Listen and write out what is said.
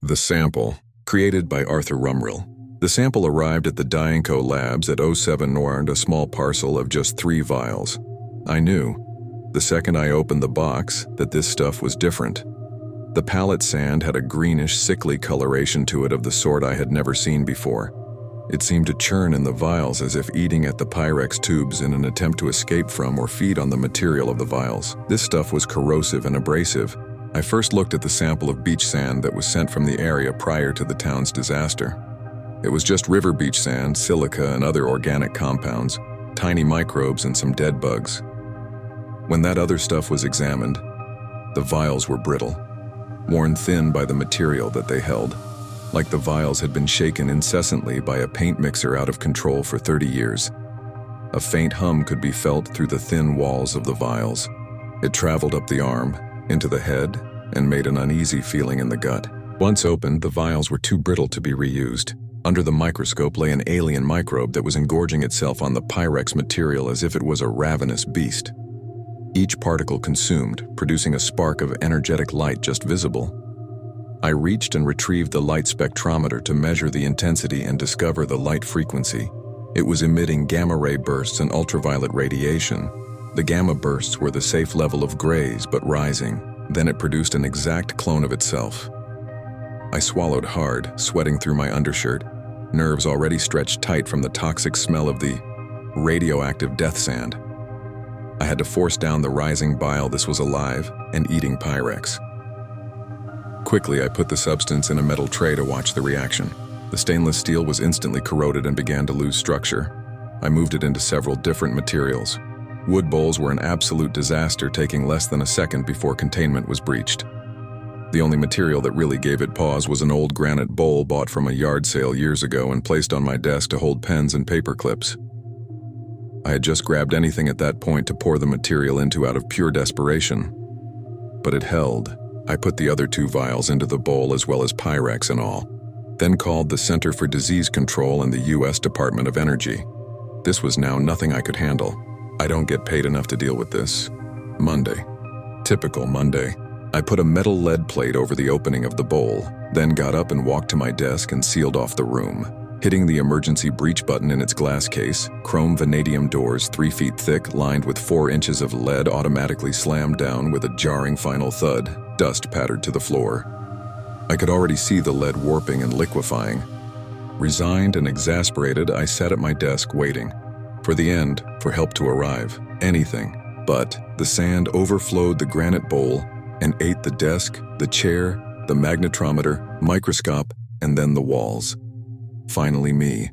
The sample, created by Arthur Rumrill. The sample arrived at the Dynco Labs at 07 Noirnd, a small parcel of just 3 vials. I knew, the second I opened the box, that this stuff was different. The palette sand had a greenish, sickly coloration to it of the sort I had never seen before. It seemed to churn in the vials as if eating at the Pyrex tubes in an attempt to escape from or feed on the material of the vials. This stuff was corrosive and abrasive. I first looked at the sample of beach sand that was sent from the area prior to the town's disaster. It was just river beach sand, silica, and other organic compounds, tiny microbes, and some dead bugs. When that other stuff was examined, the vials were brittle, worn thin by the material that they held, like the vials had been shaken incessantly by a paint mixer out of control for 30 years. A faint hum could be felt through the thin walls of the vials. It traveled up the arm, into the head, and made an uneasy feeling in the gut. Once opened, the vials were too brittle to be reused. Under the microscope lay an alien microbe that was engorging itself on the Pyrex material as if it was a ravenous beast. Each particle consumed, producing a spark of energetic light just visible. I reached and retrieved the light spectrometer to measure the intensity and discover the light frequency. It was emitting gamma-ray bursts and ultraviolet radiation. The gamma bursts were the safe level of grays, but rising. Then it produced an exact clone of itself. I swallowed hard, sweating through my undershirt, nerves already stretched tight from the toxic smell of the radioactive death sand. I had to force down the rising bile. This was alive and eating Pyrex. Quickly, I put the substance in a metal tray to watch the reaction. The stainless steel was instantly corroded and began to lose structure. I moved it into several different materials. Wood bowls were an absolute disaster, taking less than a second before containment was breached. The only material that really gave it pause was an old granite bowl bought from a yard sale years ago and placed on my desk to hold pens and paper clips. I had just grabbed anything at that point to pour the material into out of pure desperation. But it held. I put the other 2 vials into the bowl as well as Pyrex and all, then called the Center for Disease Control and the U.S. Department of Energy. This was now nothing I could handle. I don't get paid enough to deal with this. Monday. Typical Monday. I put a metal lead plate over the opening of the bowl, then got up and walked to my desk and sealed off the room. Hitting the emergency breach button in its glass case, chrome vanadium doors 3 feet thick lined with 4 inches of lead automatically slammed down with a jarring final thud. Dust pattered to the floor. I could already see the lead warping and liquefying. Resigned and exasperated, I sat at my desk waiting. For the end, for help to arrive. Anything. But the sand overflowed the granite bowl and ate the desk, the chair, the magnetometer, microscope, and then the walls. Finally me.